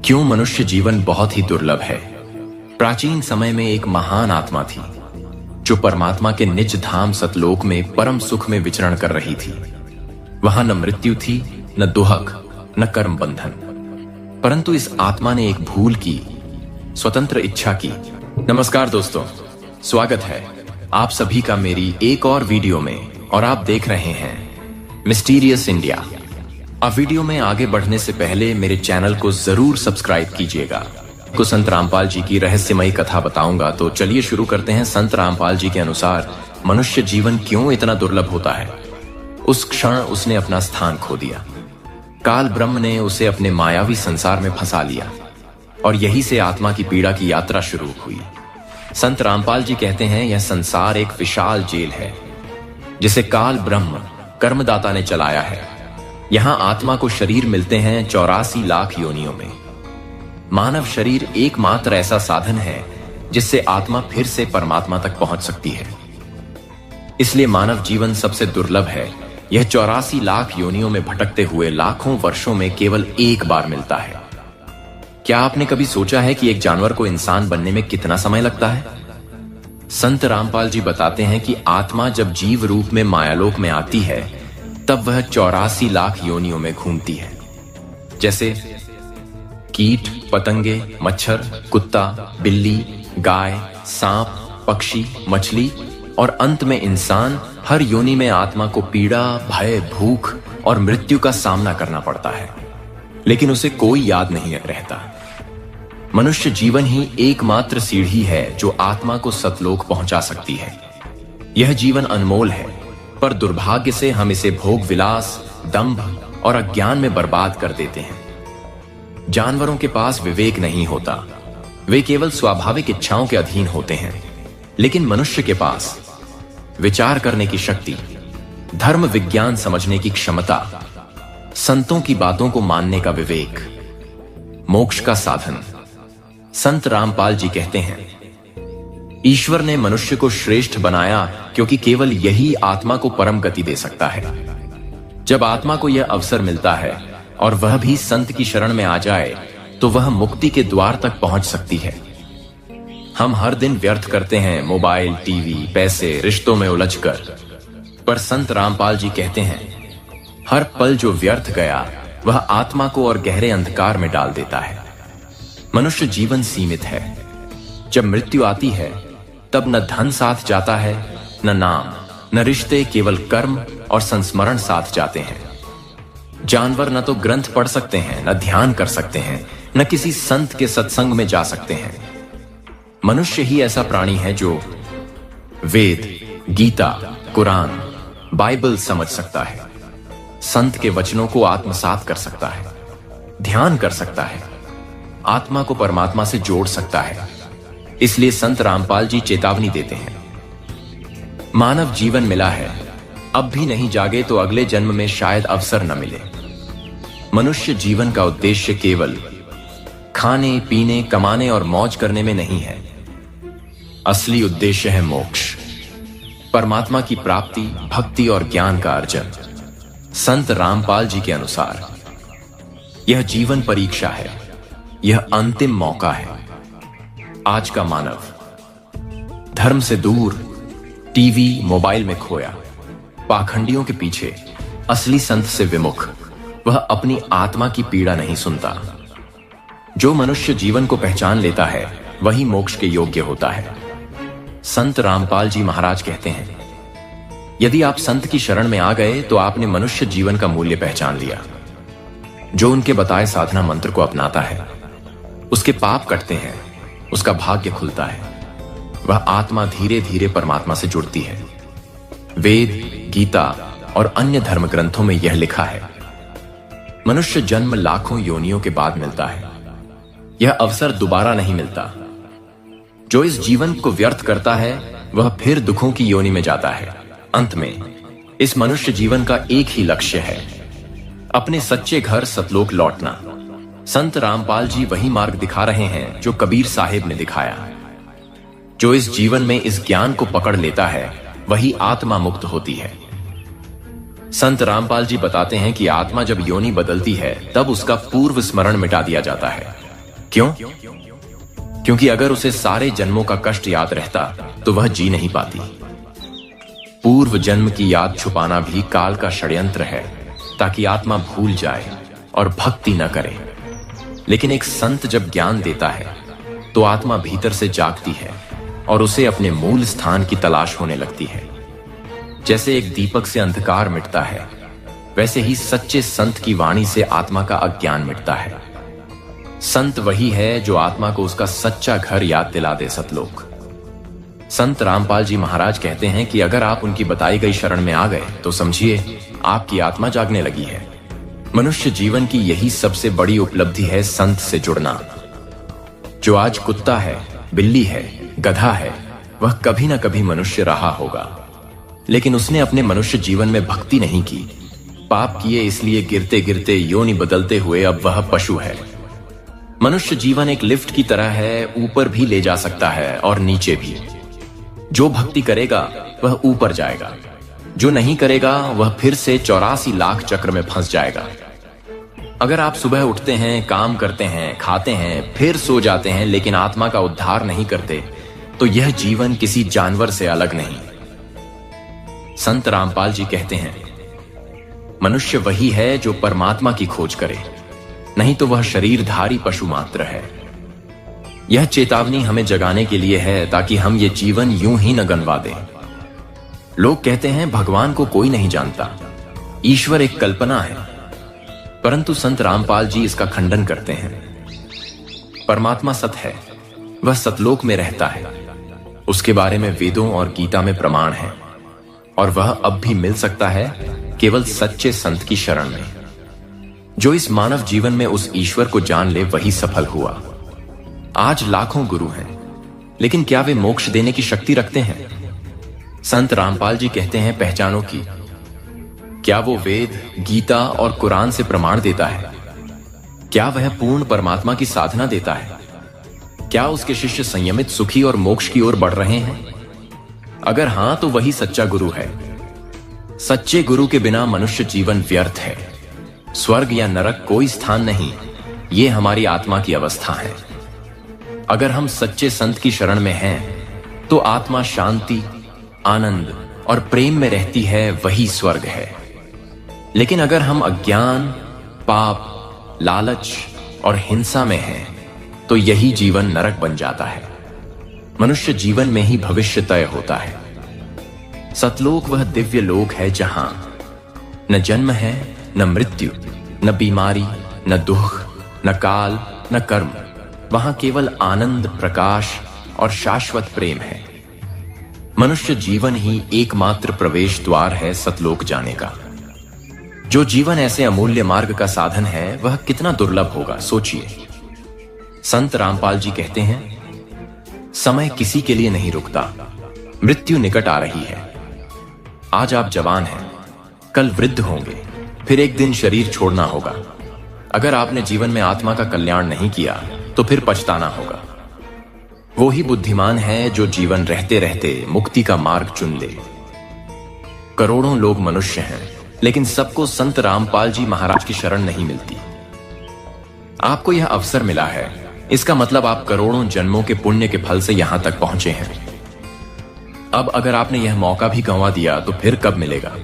क्यों मनुष्य जीवन बहुत ही दुर्लभ है। प्राचीन समय में एक महान आत्मा थी जो परमात्मा के निज धाम सतलोक में परम सुख में विचरण कर रही थी। वहां न मृत्यु थी, न दुहक, न कर्म बंधन। परंतु इस आत्मा ने एक भूल की, स्वतंत्र इच्छा की। नमस्कार दोस्तों, स्वागत है आप सभी का मेरी एक और वीडियो में, और आप देख रहे हैं मिस्टीरियस इंडिया। अब वीडियो में आगे बढ़ने से पहले मेरे चैनल को जरूर सब्सक्राइब कीजिएगा। को संत रामपाल जी की रहस्यमयी कथा बताऊंगा, तो चलिए शुरू करते हैं। संत रामपाल जी के अनुसार मनुष्य जीवन क्यों इतना दुर्लभ होता है। उस क्षण उसने अपना स्थान खो दिया। काल ब्रह्म ने उसे अपने मायावी संसार में फंसा लिया और यही से आत्मा की पीड़ा की यात्रा शुरू हुई। संत रामपाल जी कहते हैं, यह संसार एक विशाल जेल है जिसे काल ब्रह्म कर्मदाता ने चलाया है। यहां आत्मा को शरीर मिलते हैं 84 लाख योनियों में। मानव शरीर एकमात्र ऐसा साधन है जिससे आत्मा फिर से परमात्मा तक पहुंच सकती है। इसलिए मानव जीवन सबसे दुर्लभ है। यह 84 लाख योनियों में भटकते हुए लाखों वर्षों में केवल एक बार मिलता है। क्या आपने कभी सोचा है कि एक जानवर को इंसान बनने में कितना समय लगता है? संत रामपाल जी बताते हैं कि आत्मा जब जीव रूप में मायालोक में आती है तब वह 84 लाख योनियों में घूमती है, जैसे कीट, पतंगे, मच्छर, कुत्ता, बिल्ली, गाय, सांप, पक्षी, मछली और अंत में इंसान। हर योनि में आत्मा को पीड़ा, भय, भूख और मृत्यु का सामना करना पड़ता है, लेकिन उसे कोई याद नहीं रहता। मनुष्य जीवन ही एकमात्र सीढ़ी है जो आत्मा को सतलोक पहुंचा सकती है। यह जीवन अनमोल है, पर दुर्भाग्य से हम इसे भोग विलास, दंभ और अज्ञान में बर्बाद कर देते हैं। जानवरों के पास विवेक नहीं होता, वे केवल स्वाभाविक इच्छाओं के अधीन होते हैं। लेकिन मनुष्य के पास विचार करने की शक्ति, धर्म विज्ञान समझने की क्षमता, संतों की बातों को मानने का विवेक, मोक्ष का साधन। संत रामपाल जी कहते हैं, ईश्वर ने मनुष्य को श्रेष्ठ बनाया क्योंकि केवल यही आत्मा को परम गति दे सकता है। जब आत्मा को यह अवसर मिलता है और वह भी संत की शरण में आ जाए तो वह मुक्ति के द्वार तक पहुंच सकती है। हम हर दिन व्यर्थ करते हैं मोबाइल, टीवी, पैसे, रिश्तों में उलझकर, पर संत रामपाल जी कहते हैं, हर पल जो व्यर्थ गया वह आत्मा को और गहरे अंधकार में डाल देता है। मनुष्य जीवन सीमित है। जब मृत्यु आती है तब न धन साथ जाता है, न नाम, न रिश्ते, केवल कर्म और संस्मरण साथ जाते हैं। जानवर न तो ग्रंथ पढ़ सकते हैं, न ध्यान कर सकते हैं, न किसी संत के सत्संग में जा सकते हैं। मनुष्य ही ऐसा प्राणी है जो वेद, गीता, कुरान, बाइबल समझ सकता है, संत के वचनों को आत्मसात कर सकता है, ध्यान कर सकता है, आत्मा को परमात्मा से जोड़ सकता है। इसलिए संत रामपाल जी चेतावनी देते हैं, मानव जीवन मिला है, अब भी नहीं जागे तो अगले जन्म में शायद अवसर न मिले। मनुष्य जीवन का उद्देश्य केवल खाने, पीने, कमाने और मौज करने में नहीं है। असली उद्देश्य है मोक्ष, परमात्मा की प्राप्ति, भक्ति और ज्ञान का अर्जन। संत रामपाल जी के अनुसार यह जीवन परीक्षा है, यह अंतिम मौका है। आज का मानव धर्म से दूर, टीवी, मोबाइल में खोया, पाखंडियों के पीछे, असली संत से विमुख, वह अपनी आत्मा की पीड़ा नहीं सुनता। जो मनुष्य जीवन को पहचान लेता है वही मोक्ष के योग्य होता है। संत रामपाल जी महाराज कहते हैं, यदि आप संत की शरण में आ गए तो आपने मनुष्य जीवन का मूल्य पहचान लिया। जो उनके बताए साधना मंत्र को अपनाता है उसके पाप कटते हैं, उसका भाग्य खुलता है, वह आत्मा धीरे धीरे परमात्मा से जुड़ती है। वेद, गीता और अन्य धर्म ग्रंथों में यह लिखा है, मनुष्य जन्म लाखों योनियों के बाद मिलता है। यह अवसर दोबारा नहीं मिलता। जो इस जीवन को व्यर्थ करता है वह फिर दुखों की योनि में जाता है। अंत में इस मनुष्य जीवन का एक ही लक्ष्य है, अपने सच्चे घर सतलोक लौटना। संत रामपाल जी वही मार्ग दिखा रहे हैं जो कबीर साहिब ने दिखाया। जो इस जीवन में इस ज्ञान को पकड़ लेता है वही आत्मा मुक्त होती है। संत रामपाल जी बताते हैं कि आत्मा जब योनि बदलती है तब उसका पूर्व स्मरण मिटा दिया जाता है क्यों? क्योंकि अगर उसे सारे जन्मों का कष्ट याद रहता तो वह जी नहीं पाती। पूर्व जन्म की याद छुपाना भी काल का षड्यंत्र है, ताकि आत्मा भूल जाए और भक्ति न करे। लेकिन एक संत जब ज्ञान देता है तो आत्मा भीतर से जागती है और उसे अपने मूल स्थान की तलाश होने लगती है। जैसे एक दीपक से अंधकार मिटता है, वैसे ही सच्चे संत की वाणी से आत्मा का अज्ञान मिटता है। संत वही है जो आत्मा को उसका सच्चा घर याद दिला दे। सतलोक संत रामपाल जी महाराज कहते हैं कि अगर आप उनकी बताई गई शरण में आ गए तो समझिए आपकी आत्मा जागने लगी है। मनुष्य जीवन की यही सबसे बड़ी उपलब्धि है, संत से जुड़ना। जो आज कुत्ता है, बिल्ली है, गधा है, वह कभी ना कभी मनुष्य रहा होगा, लेकिन उसने अपने मनुष्य जीवन में भक्ति नहीं की। पाप किए, इसलिए गिरते गिरते योनि बदलते हुए अब वह पशु है। मनुष्य जीवन एक लिफ्ट की तरह है, ऊपर भी ले जा सकता है और नीचे भी। जो भक्ति करेगा वह ऊपर जाएगा, जो नहीं करेगा वह फिर से 84 लाख चक्र में फंस जाएगा। अगर आप सुबह उठते हैं, काम करते हैं, खाते हैं, फिर सो जाते हैं, लेकिन आत्मा का उद्धार नहीं करते, तो यह जीवन किसी जानवर से अलग नहीं। संत रामपाल जी कहते हैं, मनुष्य वही है जो परमात्मा की खोज करे, नहीं तो वह शरीरधारी पशु मात्र है। यह चेतावनी हमें जगाने के लिए है, ताकि हम ये जीवन यूं ही न गंवा दें। लोग कहते हैं भगवान को कोई नहीं जानता, ईश्वर एक कल्पना है, परंतु संत रामपाल जी इसका खंडन करते हैं। परमात्मा सत है, वह सतलोक में रहता है। उसके बारे में वेदों और गीता में प्रमाण है, और वह अब भी मिल सकता है केवल सच्चे संत की शरण में। जो इस मानव जीवन में उस ईश्वर को जान ले वही सफल हुआ। आज लाखों गुरु हैं, लेकिन क्या वे मोक्ष देने की शक्ति रखते हैं? संत रामपाल जी कहते हैं, पहचानो की क्या वो वेद, गीता और कुरान से प्रमाण देता है? क्या वह पूर्ण परमात्मा की साधना देता है? क्या उसके शिष्य संयमित, सुखी और मोक्ष की ओर बढ़ रहे हैं? अगर हां, तो वही सच्चा गुरु है। सच्चे गुरु के बिना मनुष्य जीवन व्यर्थ है। स्वर्ग या नरक कोई स्थान नहीं, ये हमारी आत्मा की अवस्था है। अगर हम सच्चे संत की शरण में हैं, तो आत्मा शांति, आनंद और प्रेम में रहती है, वही स्वर्ग है। लेकिन अगर हम अज्ञान, पाप, लालच और हिंसा में हैं, तो यही जीवन नरक बन जाता है। मनुष्य जीवन में ही भविष्य तय होता है। सतलोक वह दिव्य लोक है जहां न जन्म है, न मृत्यु, न बीमारी, न दुख, न काल, न कर्म। वहां केवल आनंद, प्रकाश और शाश्वत प्रेम है। मनुष्य जीवन ही एकमात्र प्रवेश द्वार है सतलोक जाने का। जो जीवन ऐसे अमूल्य मार्ग का साधन है, वह कितना दुर्लभ होगा, सोचिए। संत रामपाल जी कहते हैं, समय किसी के लिए नहीं रुकता। मृत्यु निकट आ रही है। आज आप जवान हैं, कल वृद्ध होंगे, फिर एक दिन शरीर छोड़ना होगा। अगर आपने जीवन में आत्मा का कल्याण नहीं किया, तो फिर पछताना होगा। वो ही बुद्धिमान है जो जीवन रहते रहते मुक्ति का मार्ग चुन ले। करोड़ों लोग मनुष्य हैं, लेकिन सबको संत रामपाल जी महाराज की शरण नहीं मिलती। आपको यह अवसर मिला है, इसका मतलब आप करोड़ों जन्मों के पुण्य के फल से यहां तक पहुंचे हैं। अब अगर आपने यह मौका भी गंवा दिया, तो फिर कब मिलेगा?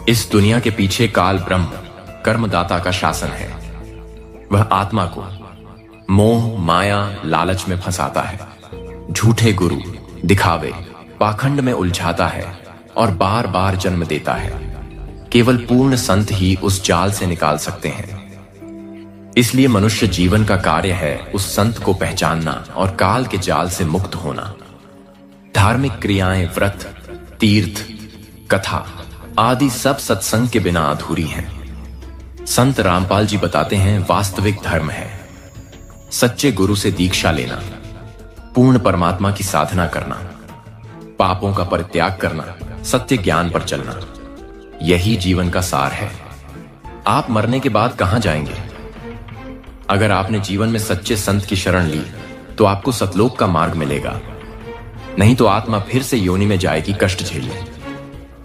इस दुनिया के पीछे काल ब्रह्म, कर्मदाता का शासन है। वह आत्मा को मोह, माया, लालच में फंसाता है, झूठे गुरु, दिखावे, पाखंड में उलझाता है और बार बार जन्म देता है। केवल पूर्ण संत ही उस जाल से निकाल सकते हैं। इसलिए मनुष्य जीवन का कार्य है उस संत को पहचानना और काल के जाल से मुक्त होना। धार्मिक क्रियाएं, व्रत, तीर्थ, कथा आदि सब सत्संग के बिना अधूरी हैं। संत रामपाल जी बताते हैं, वास्तविक धर्म है सच्चे गुरु से दीक्षा लेना, पूर्ण परमात्मा की साधना करना, पापों का परित्याग करना, सत्य ज्ञान पर चलना। यही जीवन का सार है। आप मरने के बाद कहां जाएंगे? अगर आपने जीवन में सच्चे संत की शरण ली, तो आपको सतलोक का मार्ग मिलेगा। नहीं तो आत्मा फिर से योनि में जाएगी कष्ट झेलने।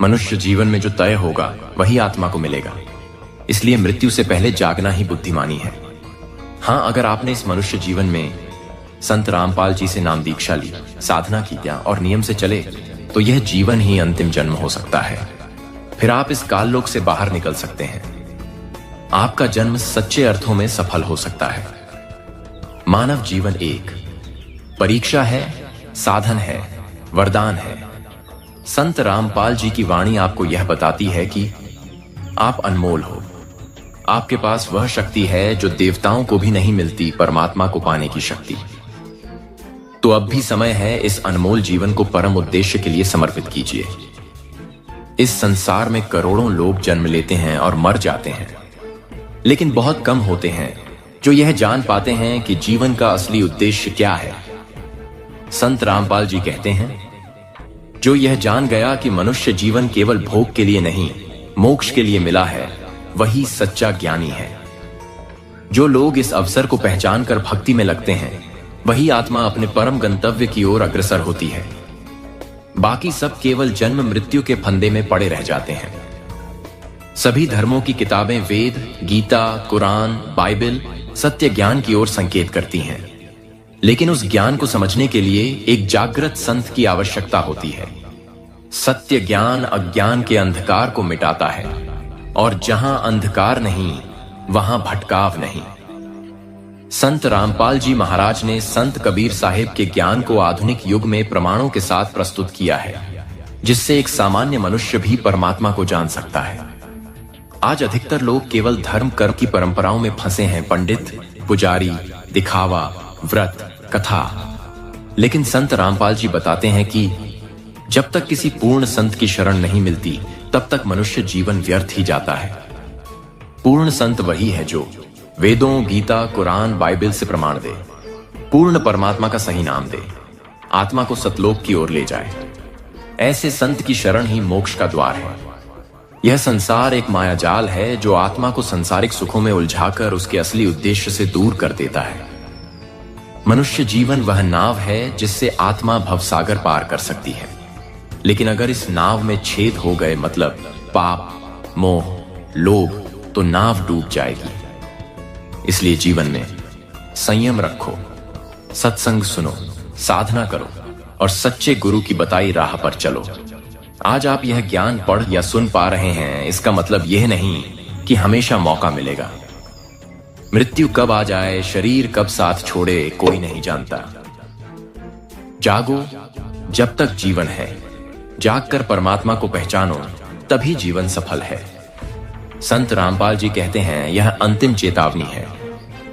मनुष्य जीवन में जो तय होगा, वही आत्मा को मिलेगा। इसलिए मृत्यु से पहले जागना ही बुद्धिमानी है। हाँ, अगर आपने इस मनुष्य जीवन में संत रामपाल जी से नाम दीक्षा ली, साधना की और नियम से चले, तो यह जीवन ही अंतिम जन्म हो सकता है। फिर आप इस काललोक से बाहर निकल सकते हैं। आपका जन्म सच्चे अर्थों में सफल हो सकता है। मानव जीवन एक परीक्षा है, साधन है, वरदान है। संत रामपाल जी की वाणी आपको यह बताती है कि आप अनमोल हो। आपके पास वह शक्ति है जो देवताओं को भी नहीं मिलती, परमात्मा को पाने की शक्ति। तो अब भी समय है, इस अनमोल जीवन को परम उद्देश्य के लिए समर्पित कीजिए। इस संसार में करोड़ों लोग जन्म लेते हैं और मर जाते हैं, लेकिन बहुत कम होते हैं जो यह जान पाते हैं कि जीवन का असली उद्देश्य क्या है। संत रामपाल जी कहते हैं, जो यह जान गया कि मनुष्य जीवन केवल भोग के लिए नहीं, मोक्ष के लिए मिला है, वही सच्चा ज्ञानी है। जो लोग इस अवसर को पहचान कर भक्ति में लगते हैं, वही आत्मा अपने परम गंतव्य की ओर अग्रसर होती है। बाकी सब केवल जन्म मृत्यु के फंदे में पड़े रह जाते हैं। सभी धर्मों की किताबें, वेद, गीता, कुरान, बाइबल सत्य ज्ञान की ओर संकेत करती हैं, लेकिन उस ज्ञान को समझने के लिए एक जागृत संत की आवश्यकता होती है। सत्य ज्ञान अज्ञान के अंधकार को मिटाता है, और जहां अंधकार नहीं, वहां भटकाव नहीं। संत रामपाल जी महाराज ने संत कबीर साहिब के ज्ञान को आधुनिक युग में प्रमाणों के साथ प्रस्तुत किया है, जिससे एक सामान्य मनुष्य भी परमात्मा को जान सकता है। आज अधिकतर लोग केवल धर्म कर्म की परंपराओं में फंसे हैं, पंडित, पुजारी, दिखावा, व्रत, कथा। लेकिन संत रामपाल जी बताते हैं कि जब तक किसी पूर्ण संत की शरण नहीं मिलती, तब तक मनुष्य जीवन व्यर्थ ही जाता है। पूर्ण संत वही है जो वेदों, गीता, कुरान, बाइबल से प्रमाण दे, पूर्ण परमात्मा का सही नाम दे, आत्मा को सतलोक की ओर ले जाए। ऐसे संत की शरण ही मोक्ष का द्वार है। यह संसार एक मायाजाल है जो आत्मा को संसारिक सुखों में उलझाकर उसके असली उद्देश्य से दूर कर देता है। मनुष्य जीवन वह नाव है जिससे आत्मा भवसागर पार कर सकती है, लेकिन अगर इस नाव में छेद हो गए, मतलब पाप, मोह, लोभ, तो नाव डूब जाएगी। इसलिए जीवन में संयम रखो, सत्संग सुनो, साधना करो और सच्चे गुरु की बताई राह पर चलो। आज आप यह ज्ञान पढ़ या सुन पा रहे हैं, इसका मतलब यह नहीं कि हमेशा मौका मिलेगा। मृत्यु कब आ जाए, शरीर कब साथ छोड़े, कोई नहीं जानता। जागो जब तक जीवन है, जागकर परमात्मा को पहचानो, तभी जीवन सफल है। संत रामपाल जी कहते हैं, यह अंतिम चेतावनी है।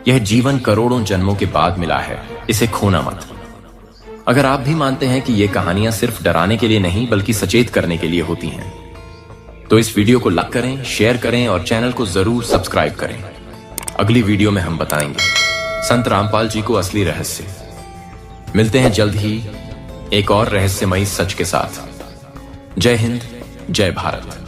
यह जीवन करोड़ों जन्मों के बाद मिला है, इसे खोना मत। अगर आप भी मानते हैं कि ये कहानियां सिर्फ डराने के लिए नहीं, बल्कि सचेत करने के लिए होती हैं, तो इस वीडियो को लाइक करें, शेयर करें और चैनल को जरूर सब्सक्राइब करें। अगली वीडियो में हम बताएंगे संत रामपाल जी को असली रहस्य। मिलते हैं जल्द ही एक और रहस्यमयी सच के साथ। जय हिंद, जय भारत।